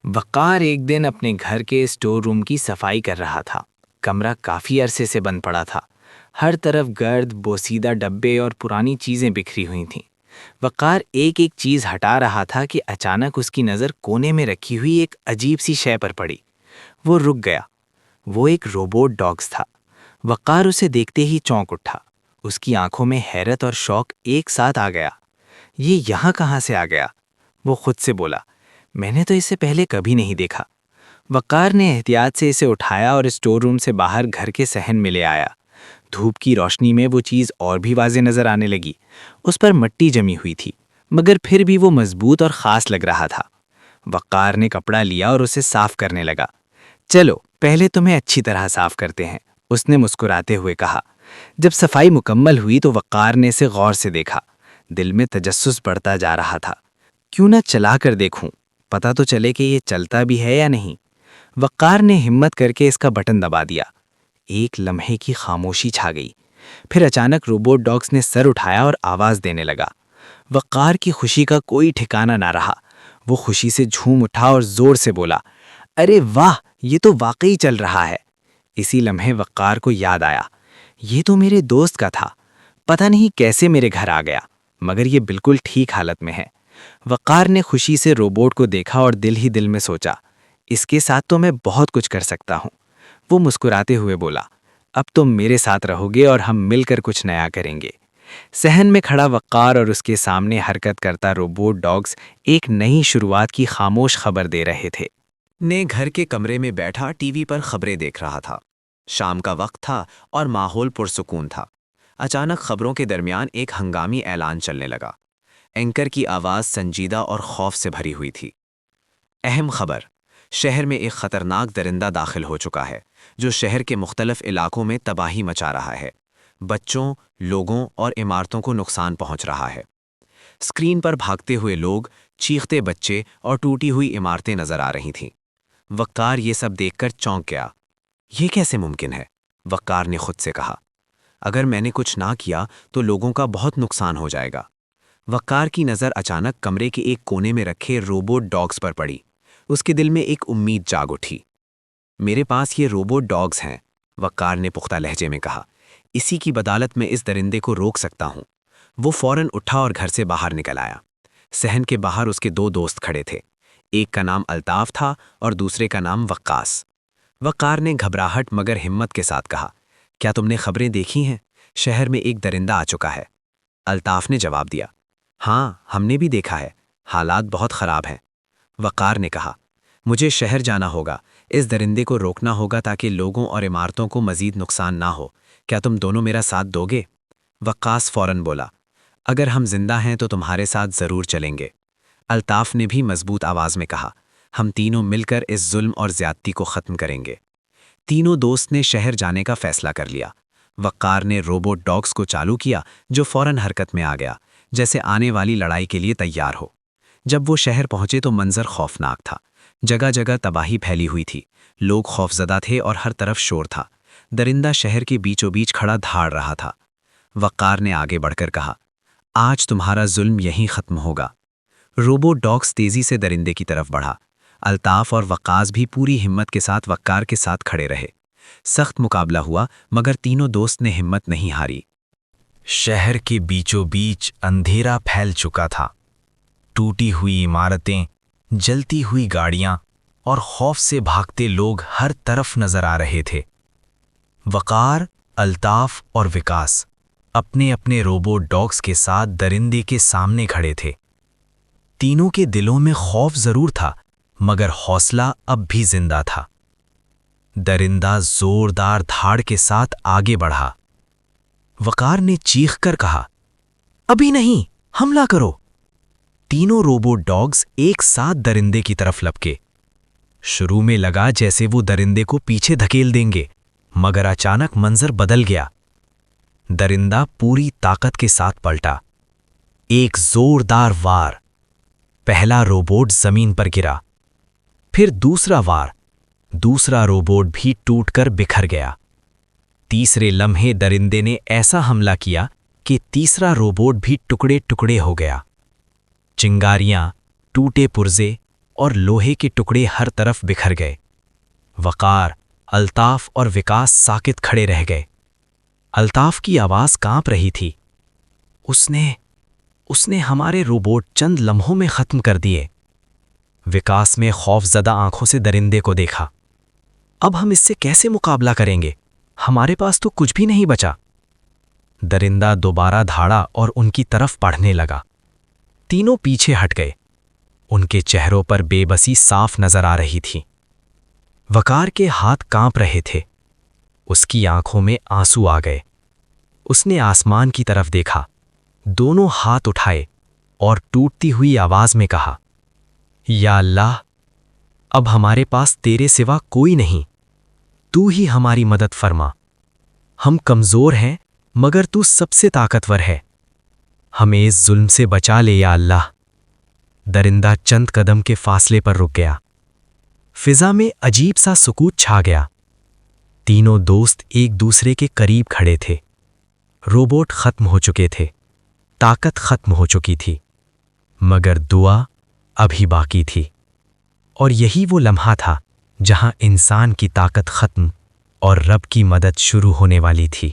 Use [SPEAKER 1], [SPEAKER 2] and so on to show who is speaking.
[SPEAKER 1] وقار ایک دن اپنے گھر کے اسٹور روم کی صفائی کر رہا تھا۔ کمرہ کافی عرصے سے بند پڑا تھا۔ ہر طرف گرد، بوسیدہ ڈبے اور پرانی چیزیں بکھری ہوئی تھیں۔ وقار ایک ایک چیز ہٹا رہا تھا کہ اچانک اس کی نظر کونے میں رکھی ہوئی ایک عجیب سی شے پر پڑی۔ وہ رک گیا۔ وہ ایک روبوٹ ڈاگز تھا۔ وقار اسے دیکھتے ہی چونک اٹھا۔ اس کی آنکھوں میں حیرت اور شوق ایک ساتھ آ گیا۔ یہ یہاں کہاں سے آ گیا؟ وہ خود سے بولا۔ میں نے تو اسے پہلے کبھی نہیں دیکھا۔ وقار نے احتیاط سے اسے اٹھایا اور اسٹور روم سے باہر گھر کے صحن میں لے آیا۔ دھوپ کی روشنی میں وہ چیز اور بھی واضح نظر آنے لگی۔ اس پر مٹی جمی ہوئی تھی، مگر پھر بھی وہ مضبوط اور خاص لگ رہا تھا۔ وقار نے کپڑا لیا اور اسے صاف کرنے لگا۔ چلو پہلے تمہیں اچھی طرح صاف کرتے ہیں، اس نے مسکراتے ہوئے کہا۔ جب صفائی مکمل ہوئی تو وقار نے اسے غور سے دیکھا۔ دل میں تجسس بڑھتا جا رہا تھا۔ کیوں نہ چلا کر دیکھوں، پتہ تو چلے کہ یہ چلتا بھی ہے یا نہیں۔ وقار نے ہمت کر کے اس کا بٹن دبا دیا۔ ایک لمحے کی خاموشی چھا گئی۔ پھر اچانک روبوٹ ڈاگز نے سر اٹھایا اور آواز دینے لگا۔ وقار کی خوشی کا کوئی ٹھکانہ نہ رہا۔ وہ خوشی سے جھوم اٹھا اور زور سے بولا، ارے واہ، یہ تو واقعی چل رہا ہے۔ اسی لمحے وقار کو یاد آیا، یہ تو میرے دوست کا تھا، پتہ نہیں کیسے میرے گھر آ گیا، مگر یہ بالکل ٹھیک حالت میں ہے۔ وقار نے خوشی سے روبوٹ کو دیکھا اور دل ہی دل میں سوچا، اس کے ساتھ تو میں بہت کچھ کر سکتا ہوں۔ وہ مسکراتے ہوئے بولا، اب تم میرے ساتھ رہو گے اور ہم مل کر کچھ نیا کریں گے۔ صحن میں کھڑا وقار اور اس کے سامنے حرکت کرتا روبوٹ ڈاگز ایک نئی شروعات کی خاموش خبر دے رہے تھے۔
[SPEAKER 2] نے گھر کے کمرے میں بیٹھا ٹی وی پر خبریں دیکھ رہا تھا۔ شام کا وقت تھا اور ماحول پرسکون تھا۔ اچانک خبروں کے درمیان ایک ہنگامی اعلان چلنے لگا۔ اینکر کی آواز سنجیدہ اور خوف سے بھری ہوئی تھی۔ اہم خبر، شہر میں ایک خطرناک درندہ داخل ہو چکا ہے جو شہر کے مختلف علاقوں میں تباہی مچا رہا ہے۔ بچوں، لوگوں اور عمارتوں کو نقصان پہنچ رہا ہے۔ اسکرین پر بھاگتے ہوئے لوگ، چیختے بچے اور ٹوٹی ہوئی عمارتیں نظر آ رہی تھیں۔ وقار یہ سب دیکھ کر چونک گیا۔ یہ کیسے ممکن ہے؟ وقار نے خود سے کہا۔ اگر میں نے کچھ نہ کیا تو لوگوں کا بہت نقصان ہو جائے گا۔ وقار کی نظر اچانک کمرے کے ایک کونے میں رکھے روبوٹ ڈاگز پر پڑی۔ اس کے دل میں ایک امید جاگ اٹھی۔ میرے پاس یہ روبوٹ ڈاگز ہیں، وقار نے پختہ لہجے میں کہا۔ اسی کی بدولت میں اس درندے کو روک سکتا ہوں۔ وہ فوراً اٹھا اور گھر سے باہر نکل آیا۔ صحن کے باہر اس کے دو دوست کھڑے تھے۔ ایک کا نام الطاف تھا اور دوسرے کا نام وقاص۔ وقار نے گھبراہٹ مگر ہمت کے ساتھ کہا، کیا تم نے خبریں دیکھی ہیں؟ شہر میں ایک درندہ آ چکا ہے۔ الطاف نے جواب دیا، ہاں ہم نے بھی دیکھا ہے، حالات بہت خراب ہیں۔ وقار نے کہا، مجھے شہر جانا ہوگا، اس درندے کو روکنا ہوگا تاکہ لوگوں اور عمارتوں کو مزید نقصان نہ ہو۔ کیا تم دونوں میرا ساتھ دو گے؟ وقاص فوراً بولا، اگر ہم زندہ ہیں تو تمہارے ساتھ ضرور چلیں گے۔ الطاف نے بھی مضبوط آواز میں کہا، ہم تینوں مل کر اس ظلم اور زیادتی کو ختم کریں گے۔ تینوں دوست نے شہر جانے کا فیصلہ کر لیا۔ وقار نے روبوٹ ڈاگز کو چالو کیا جو فوراً حرکت میں آ گیا، جیسے آنے والی لڑائی کے لیے تیار ہو۔ جب وہ شہر پہنچے تو منظر خوفناک تھا۔ جگہ جگہ تباہی پھیلی ہوئی تھی، لوگ خوفزدہ تھے اور ہر طرف شور تھا۔ درندہ شہر کے بیچوں بیچ کھڑا دھاڑ رہا تھا۔ وقار نے آگے بڑھ کر کہا، آج تمہارا ظلم یہیں ختم ہوگا۔ روبوٹ ڈاگز تیزی سے درندے کی طرف بڑھا۔ الطاف اور وقاص بھی پوری ہمت کے ساتھ وقار کے ساتھ کھڑے رہے۔ سخت مقابلہ ہوا مگر تینوں دوست نے ہمت نہیں ہاری۔ شہر کے بیچوں بیچ اندھیرا پھیل چکا تھا۔ ٹوٹی ہوئی عمارتیں، جلتی ہوئی گاڑیاں اور خوف سے بھاگتے لوگ ہر طرف نظر آ رہے تھے۔ وقار، الطاف اور وقاص اپنے اپنے روبوٹ ڈاگز کے ساتھ درندے کے سامنے کھڑے تھے۔ تینوں کے دلوں میں خوف ضرور تھا مگر حوصلہ اب بھی زندہ تھا۔ درندہ زوردار دھاڑ کے ساتھ آگے بڑھا۔ وقار نے چیخ کر کہا، ابھی نہیں، حملہ کرو۔ تینوں روبوٹ ڈاگز ایک ساتھ درندے کی طرف لپکے۔ شروع میں لگا جیسے وہ درندے کو پیچھے دھکیل دیں گے، مگر اچانک منظر بدل گیا۔ درندہ پوری طاقت کے ساتھ پلٹا۔ ایک زوردار وار۔ پہلا روبوٹ زمین پر گرا۔ پھر دوسرا وار۔ دوسرا روبوٹ بھی ٹوٹ کر بکھر گیا۔ تیسرے لمحے درندے نے ایسا حملہ کیا کہ تیسرا روبوٹ بھی ٹکڑے ٹکڑے ہو گیا۔ چنگاریاں، ٹوٹے پرزے اور لوہے کے ٹکڑے ہر طرف بکھر گئے۔ وقار، الطاف اور وکاس ساکت کھڑے رہ گئے۔ الطاف کی آواز کانپ رہی تھی۔ اس نے ہمارے روبوٹ چند لمحوں میں ختم کر دیے۔ وکاس میں خوف زدہ آنکھوں سے درندے کو دیکھا۔ اب ہم اس سے کیسے مقابلہ کریں گے؟ ہمارے پاس تو کچھ بھی نہیں بچا۔ درندہ دوبارہ دھاڑا اور ان کی طرف بڑھنے لگا۔ تینوں پیچھے ہٹ گئے۔ ان کے چہروں پر بے بسی صاف نظر آ رہی تھی۔ وقار کے ہاتھ کانپ رہے تھے۔ اس کی آنکھوں میں آنسو آ گئے۔ اس نے آسمان کی طرف دیکھا، دونوں ہاتھ اٹھائے اور ٹوٹتی ہوئی آواز میں کہا، یا اللہ، اب ہمارے پاس تیرے سوا کوئی نہیں، تو ہی ہماری مدد فرما۔ ہم کمزور ہیں مگر تو سب سے طاقتور ہے، ہمیں اس ظلم سے بچا لے یا اللہ۔ درندہ چند قدم کے فاصلے پر رک گیا۔ فضا میں عجیب سا سکوت چھا گیا۔ تینوں دوست ایک دوسرے کے قریب کھڑے تھے۔ روبوٹ ختم ہو چکے تھے، طاقت ختم ہو چکی تھی، مگر دعا ابھی باقی تھی۔ اور یہی وہ لمحہ تھا جہاں انسان کی طاقت ختم اور رب کی مدد شروع ہونے والی تھی۔